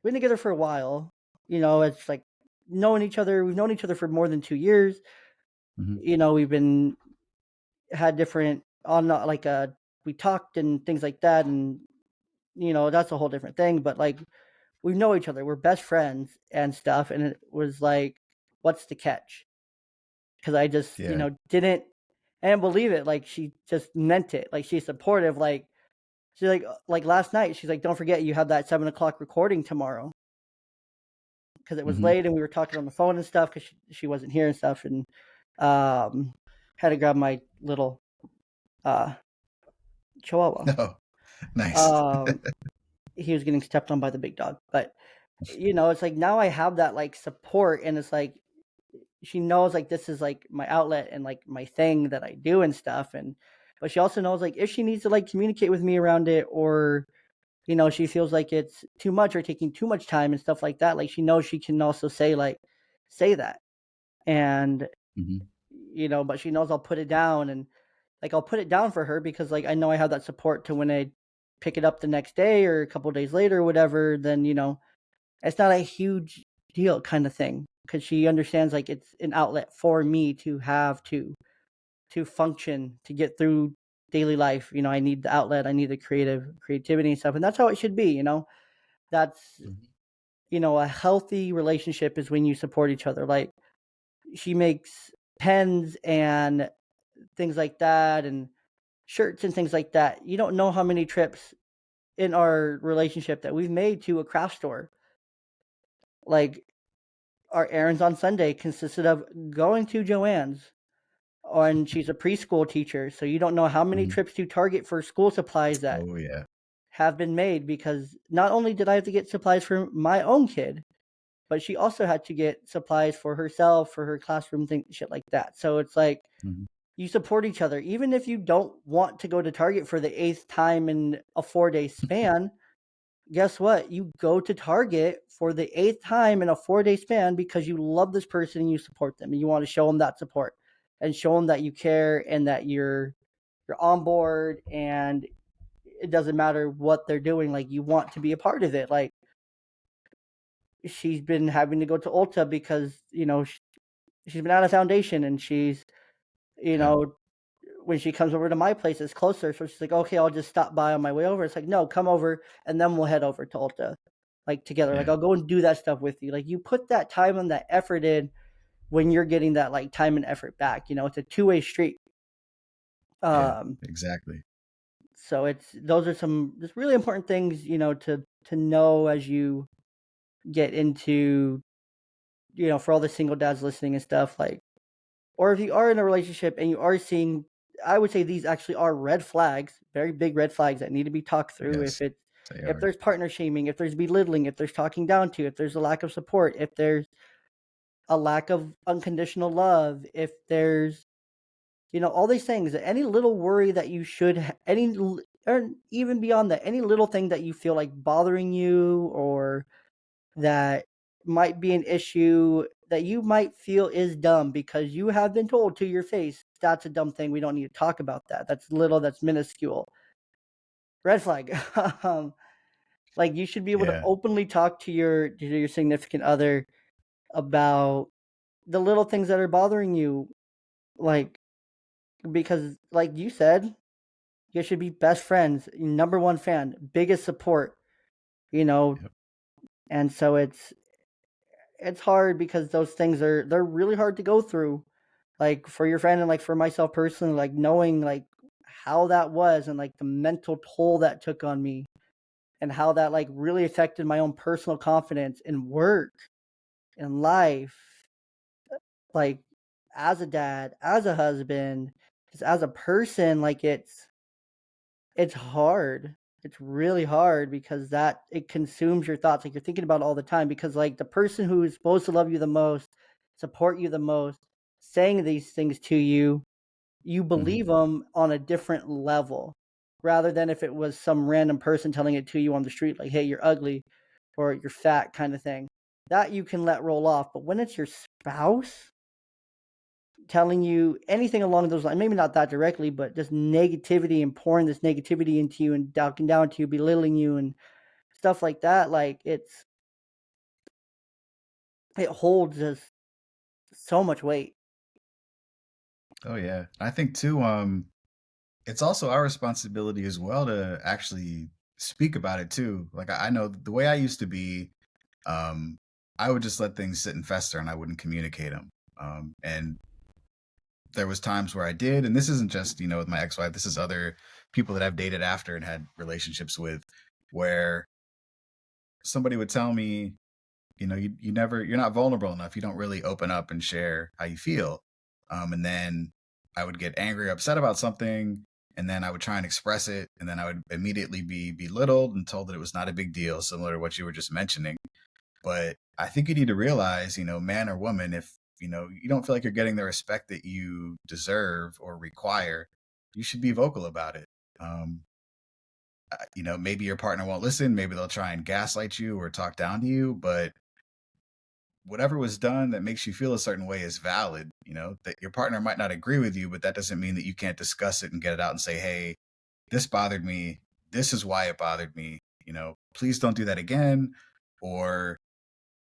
We've been together for a while. It's like knowing each other. We've known each other for more than 2 years. Hmm. We've been had different on like we talked and things like that, and that's a whole different thing. But like we know each other. We're best friends and stuff. And it was like, what's the catch? Because I just, Yeah. didn't and believe it. Like she just meant it. Like she's supportive. Like she's like last night, she's like, don't forget you have that 7 o'clock recording tomorrow. Because it was Hmm. late and we were talking on the phone and stuff because she wasn't here and stuff. And um, had to grab my little uh Chihuahua. No, nice. Um, he was getting stepped on by the big dog, but it's like now I have that like support, and it's like she knows like this is like my outlet and like my thing that I do and stuff, and but she also knows like if she needs to like communicate with me around it, or she feels like it's too much or taking too much time and stuff like that, like she knows she can also say that. And Mhm. but she knows I'll put it down, and like I'll put it down for her because like I know I have that support to when I pick it up the next day or a couple days later or whatever, then it's not a huge deal kind of thing because she understands like it's an outlet for me to have to function to get through daily life. I need the outlet, I need the creativity and stuff, and that's how it should be. That's Mhm. a healthy relationship is when you support each other. Like she makes pens and things like that and shirts and things like that. You don't know how many trips in our relationship that we've made to a craft store. Like our errands on Sunday consisted of going to Joann's, and she's a preschool teacher, so you don't know how many Mhm. trips to Target for school supplies that Oh, yeah. have been made because not only did I have to get supplies for my own kid, but she also had to get supplies for herself, for her classroom thing, shit like that. So it's like Mhm. you support each other. Even if you don't want to go to Target for the eighth time in a 4-day span, guess what? You go to Target for the eighth time in a 4-day span because you love this person and you support them and you want to show them that support and show them that you care and that you're on board, and it doesn't matter what they're doing. Like you want to be a part of it. Like she's been having to go to Ulta because she's been out of foundation, and she's you Yeah. know when she comes over to my place, it's closer. So she's like, okay, I'll just stop by on my way over. It's like, no, come over and then we'll head over to Ulta, like together. Like Yeah. I'll go and do that stuff with you. Like you put that time and that effort in when you're getting that like time and effort back. It's a two-way street. Yeah. Um, Exactly. so it's those are some just really important things, to know as you get into, for all the single dads listening and stuff, like, or if you are in a relationship and you are seeing, I would say these actually are red flags, very big red flags that need to be talked through. Yes, they If are. there's partner shaming, if there's belittling, if there's talking down to, if there's a lack of support, if there's a lack of unconditional love, if there's, all these things, any little worry that you should, or even beyond that, any little thing that you feel like bothering you or that might be an issue that you might feel is dumb because you have been told to your face, that's a dumb thing. We don't need to talk about that. That's little, that's minuscule. Red flag. um, like you should be able to Yeah. openly talk to your significant other about the little things that are bothering you. Like, because like you said, you should be best friends, number one fan, biggest support, you know, Yep. and so it's hard because those things they're really hard to go through, like for your friend and like for myself personally, like knowing like how that was and like the mental toll that took on me and how that like really affected my own personal confidence in work in life, like as a dad, as a husband, just as a person. Like it's hard. It's really hard because that it consumes your thoughts. Like you're thinking about it all the time because like the person who is supposed to love you the most, support you the most, saying these things to you, you Mhm. believe them on a different level rather than if it was some random person telling it to you on the street like, "Hey, you're ugly," or "You're fat," kind of thing. That you can let roll off, but when it's your spouse telling you anything along those lines, maybe not that directly, but just negativity and pouring this negativity into you and talking down to you, belittling you and stuff like that, like it holds just so much weight. Oh, yeah. I think too, it's also our responsibility as well to actually speak about it too. Like I know the way I used to be, um, I would just let things sit and fester and I wouldn't communicate them. And there was times where I did, and this isn't just, with my ex-wife, this is other people that I've dated after and had relationships with, where somebody would tell me, you're not vulnerable enough. You don't really open up and share how you feel. And then I would get angry or upset about something. and then I would try and express it, and then I would immediately be belittled and told that it was not a big deal, similar to what you were just mentioning. But I think you need to realize, man or woman, if you don't feel like you're getting the respect that you deserve or require, you should be vocal about it. Um, maybe your partner won't listen, maybe they'll try and gaslight you or talk down to you, but whatever was done that makes you feel a certain way is valid. That your partner might not agree with you, but that doesn't mean that you can't discuss it and get it out and say, hey, this bothered me. This is why it bothered me. Please don't do that again. Or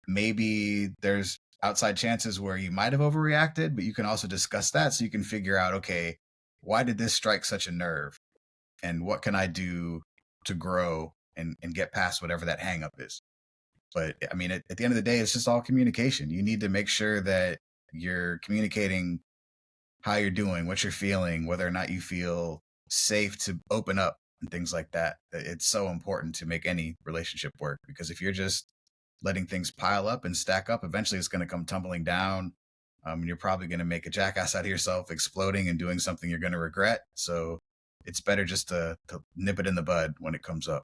maybe there's outside chances where you might have overreacted, but you can also discuss that so you can figure out, okay, why did this strike such a nerve? And what can I do to grow and get past whatever that hang up is? But I mean, at the end of the day, it's just all communication. You need to make sure that you're communicating how you're doing, what you're feeling, whether or not you feel safe to open up and things like that. It's so important to make any relationship work, because if you're just letting things pile up and stack up, eventually it's going to come tumbling down. And you're probably going to make a jackass out of yourself, exploding and doing something you're going to regret. So it's better just to nip it in the bud when it comes up.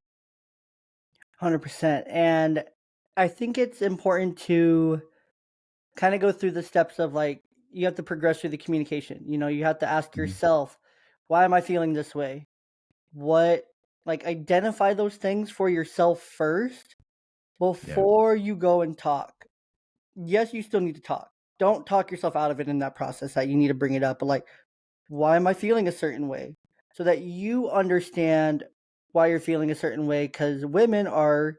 100%. And I think it's important to kind of go through the steps of like, you have to progress through the communication. You have to ask Mhm. yourself, why am I feeling this way? What, like, identify those things for yourself first Yeah. before you go and talk. Yes, you still need to talk. Don't talk yourself out of it in that process that you need to bring it up. But like, why am I feeling a certain way? So that you understand why you're feeling a certain way. Because women are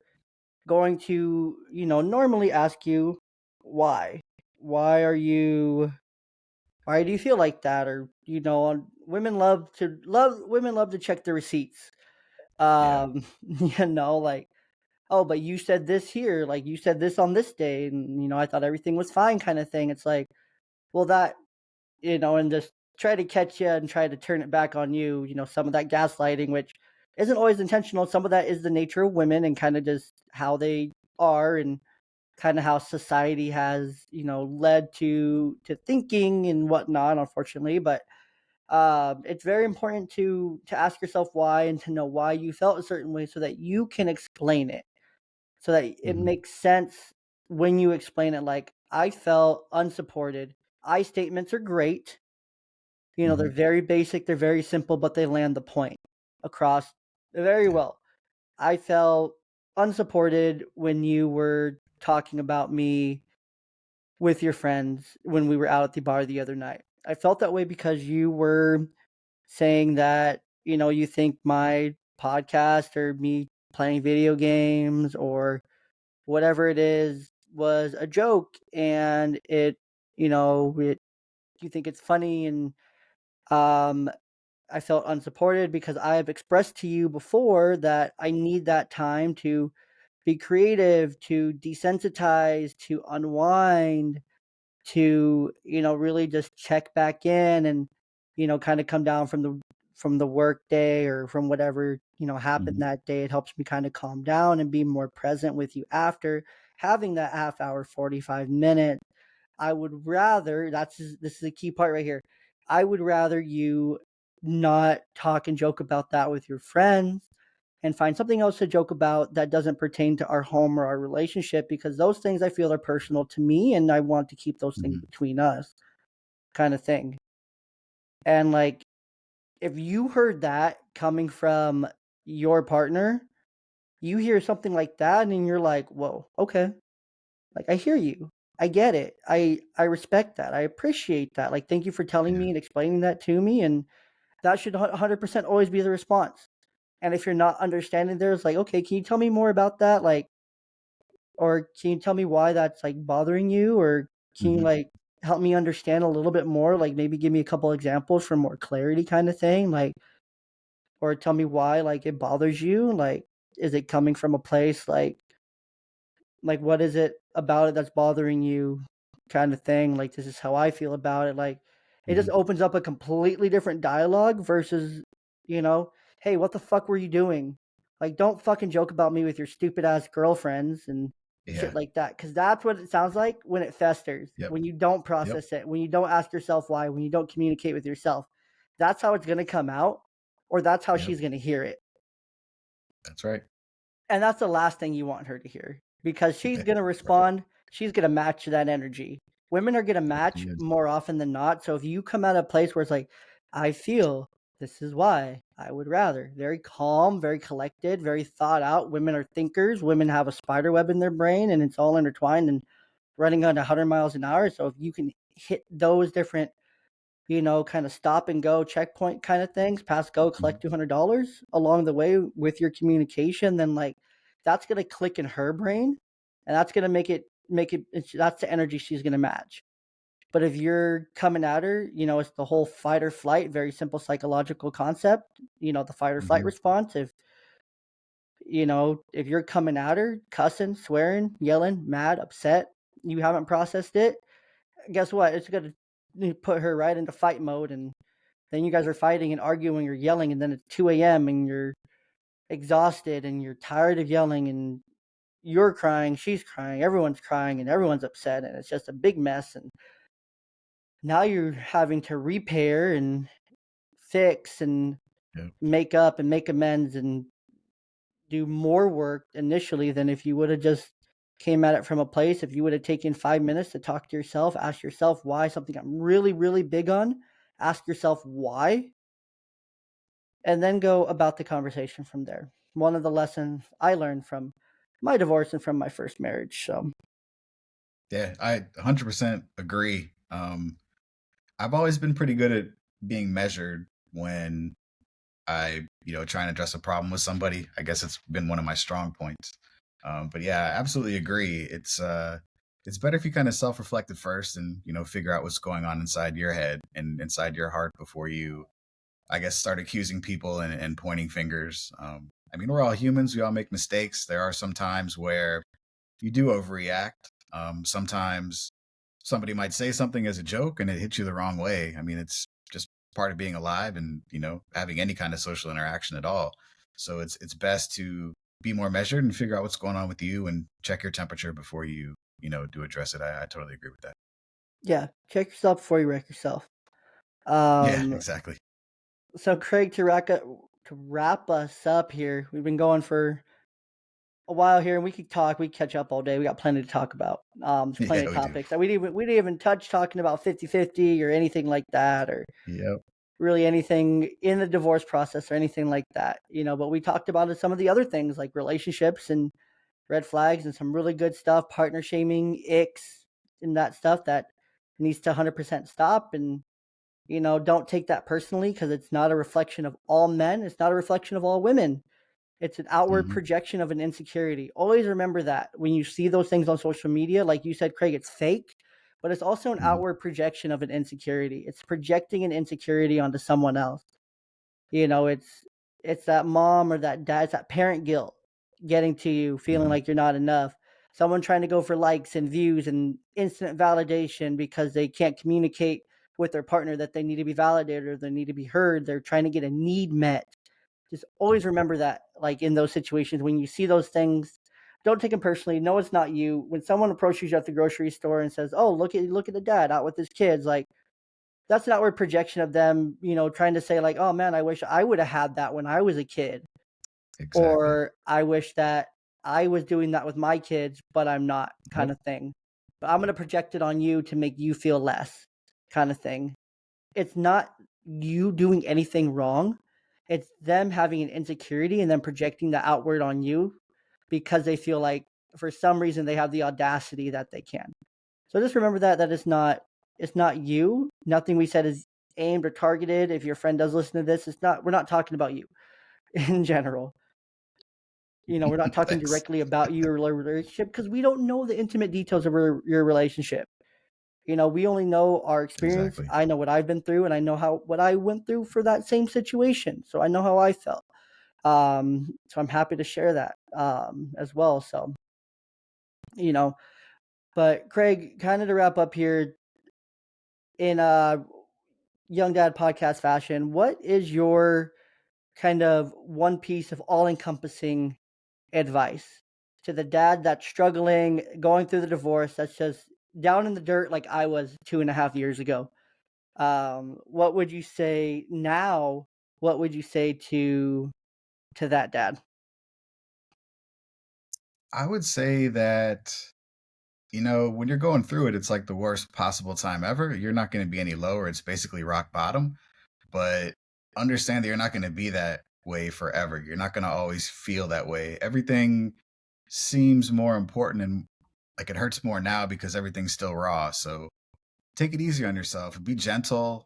going to, normally ask you why. Why are you? Why do you feel like that? Or women love to check the receipts. Yeah. Like, oh, but you said this here, like you said this on this day, and I thought everything was fine, kind of thing. It's like, well, and just try to catch you and try to turn it back on you. Some of that gaslighting, which isn't always intentional. Some of that is the nature of women and kind of just how they are, and kind of how society has, led to thinking and whatnot, unfortunately. But it's very important to ask yourself why and to know why you felt a certain way so that you can explain it, so that it Hmm. makes sense when you explain it. Like, I felt unsupported. I statements are great. They're Hmm. very basic, they're very simple, but they land the point across very Yeah. well. I felt unsupported when you were talking about me with your friends when we were out at the bar the other night. I felt that way because you were saying that, you think my podcast or me playing video games or whatever it is was a joke, and you think it's funny. And um I felt unsupported because I have expressed to you before that I need that time to be creative, to desensitize, to unwind, to really just check back in and kind of come down from the work day or from whatever happened Hmm. that day. It helps me kind of calm down and be more present with you after having that half hour, 45 minutes. I would rather, this is the key part right here. I would rather you not talk and joke about that with your friends and find something else to joke about that doesn't pertain to our home or our relationship, because those things I feel are personal to me and I want to keep those things Hmm. between us, kind of thing. And like, if you heard that coming from your partner, you hear something like that and you're like, "Whoa, okay. Like, I hear you. I get it. I respect that. I appreciate that. Like, thank you for telling Yeah. me and explaining that to me." And that should 100% always be the response. And if you're not understanding there, it's like, "Okay, can you tell me more about that?" Like, or can you tell me why that's, like, bothering you? Or can you, Hmm. like, help me understand a little bit more? Like, maybe give me a couple examples for more clarity, kinda thing? Like, or tell me why, like, it bothers you? Like, is it coming from a place, like, what is it about it that's bothering you, kind of thing? Like, this is how I feel about it. Like, it just Hmm. opens up a completely different dialogue versus, "Hey, what the fuck were you doing?" Like, don't fucking joke about me with your stupid ass girlfriends and shit Yeah. like that, because that's what it sounds like when it festers, Yep. when you don't Yep. process it, when you don't ask yourself why, when you don't communicate with yourself. That's how it's gonna come out. or that's how Yep. she's going to hear it. That's right. And that's the last thing you want her to hear because she's Yeah. going to Right. respond. She's going to match that energy. Women are going to Yep, match she is. more often than not. So if you come at a place where it's like, I feel this is why I would rather, very calm, very collected, very thought out. Women are thinkers. Women have a spider web in their brain and it's all intertwined and running on 100 miles an hour. So if you can hit those different, kind of stop and go checkpoint kind of things, pass go, Mhm. collect $200 along the way with your communication, then like that's going to click in her brain and that's going to that's the energy she's going to match. But if you're coming at her, it's the whole fight or flight, very simple psychological concept, the fight or flight Mhm. response. If you're coming at her, cussing, swearing, yelling, mad, upset, you haven't processed it, guess what? It's going to put her right into fight mode. And then you guys are fighting and arguing or yelling. And then it's 2 a.m. and you're exhausted and you're tired of yelling and you're crying, she's crying, and everyone's upset. And it's just a big mess. And now you're having to repair and fix and Yep. make up and make amends and do more work initially than if you would have just came at it from a place. If you would have taken 5 minutes to talk to yourself, ask yourself why, something I'm really, really big on, ask yourself why, and then go about the conversation from there. One of the lessons I learned from my divorce and from my first marriage. So, Yeah, I 100% agree. I've always been pretty good at being measured when trying to address a problem with somebody. I guess it's been one of my strong points. But yeah, I absolutely agree. It's better if you kind of self-reflect at first and, figure out what's going on inside your head and inside your heart before you, I guess, start accusing people and pointing fingers. I mean, we're all humans. We all make mistakes. There are some times where you do overreact. Sometimes somebody might say something as a joke and it hits you the wrong way. I mean, it's just part of being alive and, having any kind of social interaction at all. So it's best to be more measured and figure out what's going on with you and check your temperature before you, do address it. I totally agree with that. yeah, check yourself before you wreck yourself. Yeah, Um, exactly. so Craig, to wrap us up here, we've been going for a while here, and we could catch up all day. We got plenty to talk about. There's plenty Yeah, of we do. topics that we didn't even touch talking about 50-50 or anything like that, or Yep. really anything in the divorce process or anything like that. But we talked about some of the other things like relationships and red flags and some really good stuff, partner shaming, icks, and that stuff that needs to 100% stop. And don't take that personally because it's not a reflection of all men. It's not a reflection of all women. It's an outward Hmm. projection of an insecurity. Always remember that when you see those things on social media, like you said, Craig, it's fake, but it's also an Hmm. outward projection of an insecurity. It's projecting an insecurity onto someone else. It's that mom or that dad, it's that parent guilt getting to you, feeling Hmm. like you're not enough. Someone trying to go for likes and views and instant validation because they can't communicate with their partner that they need to be validated or they need to be heard. They're trying to get a need met. Just always remember that, like in those situations, when you see those things, don't take them personally. No, it's not you. When someone approaches you at the grocery store and says, "Oh, look at the dad out with his kids," like that's an outward projection of them, trying to say like, "Oh man, I wish I would have had that when I was a kid," Exactly. or "I wish that I was doing that with my kids, but I'm not," kind Yep. of thing. But I'm gonna project it on you to make you feel less, kind of thing. It's not you doing anything wrong. It's them having an insecurity and then projecting that outward on you because they feel like for some reason they have the audacity that they can. So just remember that it's not you. Nothing we said is aimed or targeted. If your friend does listen to this, we're not talking about you in general. We're not talking Thanks. directly about you or your relationship because we don't know the intimate details of your relationship. We only know our experience. Exactly. I know what I've been through, and I know what I went through for that same situation. So I know how I felt. So I'm happy to share that as well. So you know, but Craig, kind of to wrap up here in Young Dad podcast fashion, what is your kind of one piece of all-encompassing advice to the dad that's struggling, going through the divorce, that's just down in the dirt like I was 2.5 years ago? What would you say now what would you say to that dad? I would say that, when you're going through it, it's like the worst possible time ever. You're not going to be any lower. It's basically rock bottom. But understand that you're not going to be that way forever. You're not going to always feel that way. Everything seems more important and like it hurts more now because everything's still raw. So take it easy on yourself. Be gentle.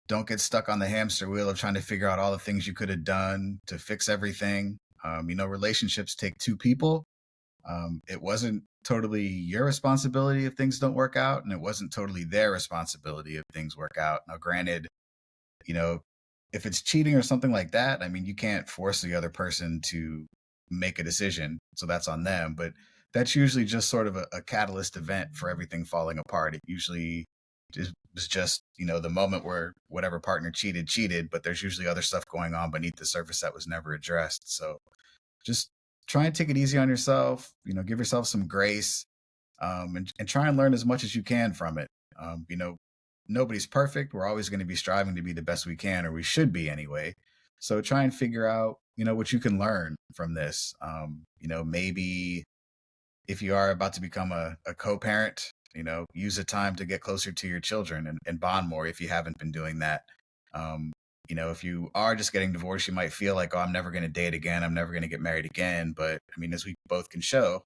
Don't get stuck on the hamster wheel of trying to figure out all the things you could have done to fix everything. Relationships take two people. It wasn't totally your responsibility if things don't work out, and it wasn't totally their responsibility if things work out. Now, granted, you know, if it's cheating or something like that, I mean, you can't force the other person to make a decision. So that's on them. But that's usually just sort of a catalyst event for everything falling apart. It usually is just, the moment where whatever partner cheated, but there's usually other stuff going on beneath the surface that was never addressed. So just try and take it easy on yourself, give yourself some grace, and try and learn as much as you can from it. Nobody's perfect. We're always going to be striving to be the best we can, or we should be anyway. So try and figure out, what you can learn from this. Maybe if you are about to become a co-parent, use the time to get closer to your children and bond more if you haven't been doing that. Um, if you are just getting divorced, you might feel like, oh, I'm never going to date again. I'm never going to get married again. But I mean, as we both can show,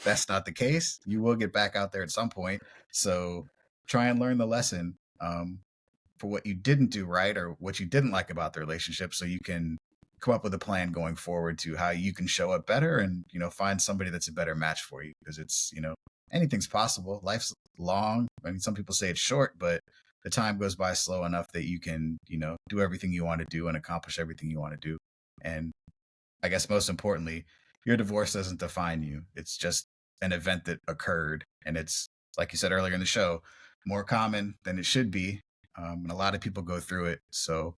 that's not the case. You will get back out there at some point. So try and learn the lesson, for what you didn't do right or what you didn't like about the relationship, so you can come up with a plan going forward to how you can show up better and, find somebody that's a better match for you. Because it's, anything's possible. Life's long. I mean, some people say it's short, but the time goes by slow enough that you can, do everything you want to do and accomplish everything you want to do. And I guess most importantly, your divorce doesn't define you. It's just an event that occurred. And it's, like you said earlier in the show, more common than it should be. And a lot of people go through it. So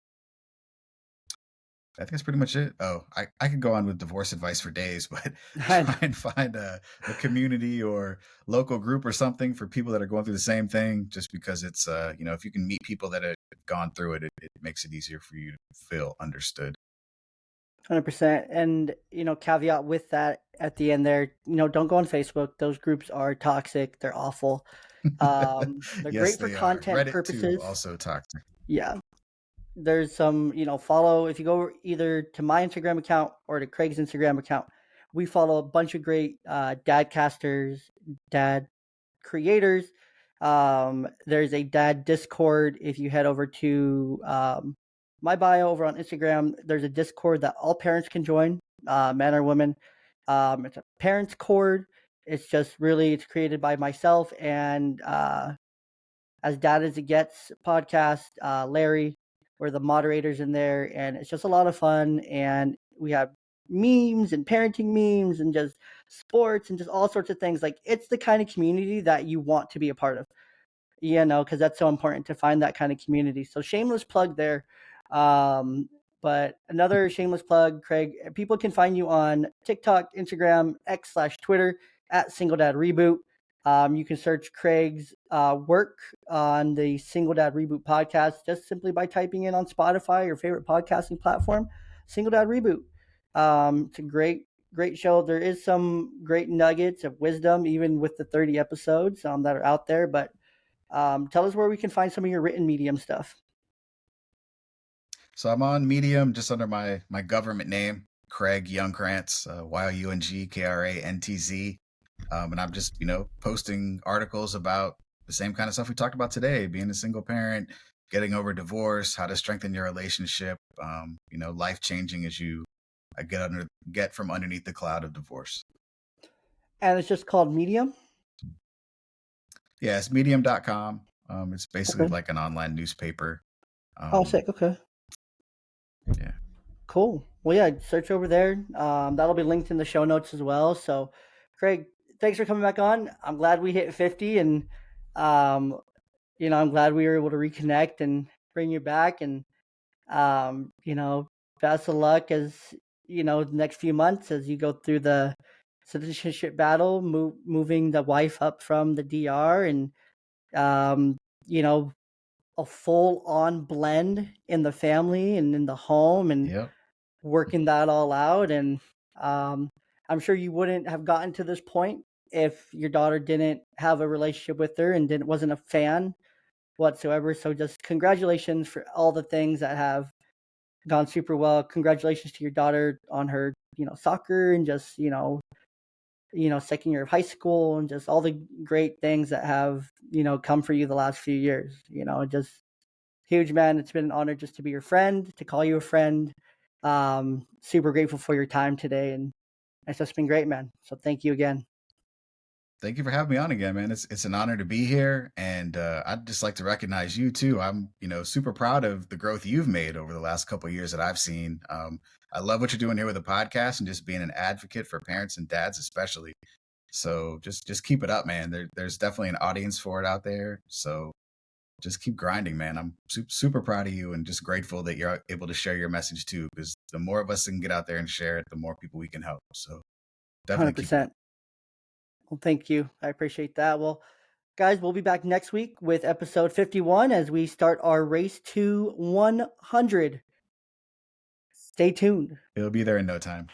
I think that's pretty much it. Oh, I could go on with divorce advice for days, but try and find a community or local group or something for people that are going through the same thing, just because it's, if you can meet people that have gone through it, it makes it easier for you to feel understood. 100%. And, caveat with that at the end there, don't go on Facebook. Those groups are toxic. They're awful. They're Yes, great for they are. content Reddit too, purposes. also toxic. Yeah. There's some, follow if you go either to my Instagram account or to Craig's Instagram account. We follow a bunch of great dad casters, dad creators. There's a dad Discord. If you head over to my bio over on Instagram, there's a Discord that all parents can join, men or women. It's a parents cord. It's created by myself and as Dad as It Gets podcast, Larry. We're the moderators in there, and it's just a lot of fun. And we have memes and parenting memes and just sports and just all sorts of things. Like, it's the kind of community that you want to be a part of, because that's so important to find that kind of community. So shameless plug there. Um, but another shameless plug, Craig, people can find you on TikTok, Instagram, X/Twitter at Single Dad Reboot. You can search Craig's work on the Single Dad Reboot podcast just simply by typing in on Spotify, your favorite podcasting platform, Single Dad Reboot. It's a great show. There is some great nuggets of wisdom, even with the 30 episodes that are out there. But tell us where we can find some of your written medium stuff. So I'm on Medium just under my government name, Craig Youngkrantz, YUNGKRANTZ. And I'm just, posting articles about the same kind of stuff we talked about today, being a single parent, getting over divorce, how to strengthen your relationship, life changing as you get from underneath the cloud of divorce. And it's just called Medium? Yeah, it's medium.com. It's basically Okay. like an online newspaper. Sick. Okay. Yeah. Cool. Well, yeah, search over there. That'll be linked in the show notes as well. So, Craig, thanks for coming back on. I'm glad we hit 50, and um, I'm glad we were able to reconnect and bring you back. And um, you know, best of luck as the next few months as you go through the citizenship battle, moving the wife up from the DR, and um, you know, a full on blend in the family and in the home and Yep. working that all out. And um, I'm sure you wouldn't have gotten to this point if your daughter didn't have a relationship with her and didn't wasn't a fan whatsoever. So just congratulations for all the things that have gone super well. Congratulations to your daughter on her, soccer and just, second year of high school and just all the great things that have, come for you the last few years. Just huge, man. It's been an honor just to be your friend, to call you a friend. Super grateful for your time today, and it's just been great, man. So thank you again. Thank you for having me on again, man. It's an honor to be here, and I'd just like to recognize you too. I'm super proud of the growth you've made over the last couple of years that I've seen. I love what you're doing here with the podcast and just being an advocate for parents and dads, especially. So just keep it up, man. There's definitely an audience for it out there. So just keep grinding, man. I'm super proud of you and just grateful that you're able to share your message too. Because the more of us that can get out there and share it, the more people we can help. So definitely keep it up. 100%. Well, thank you. I appreciate that. Well, guys, we'll be back next week with episode 51 as we start our race to 100. Stay tuned. It'll be there in no time.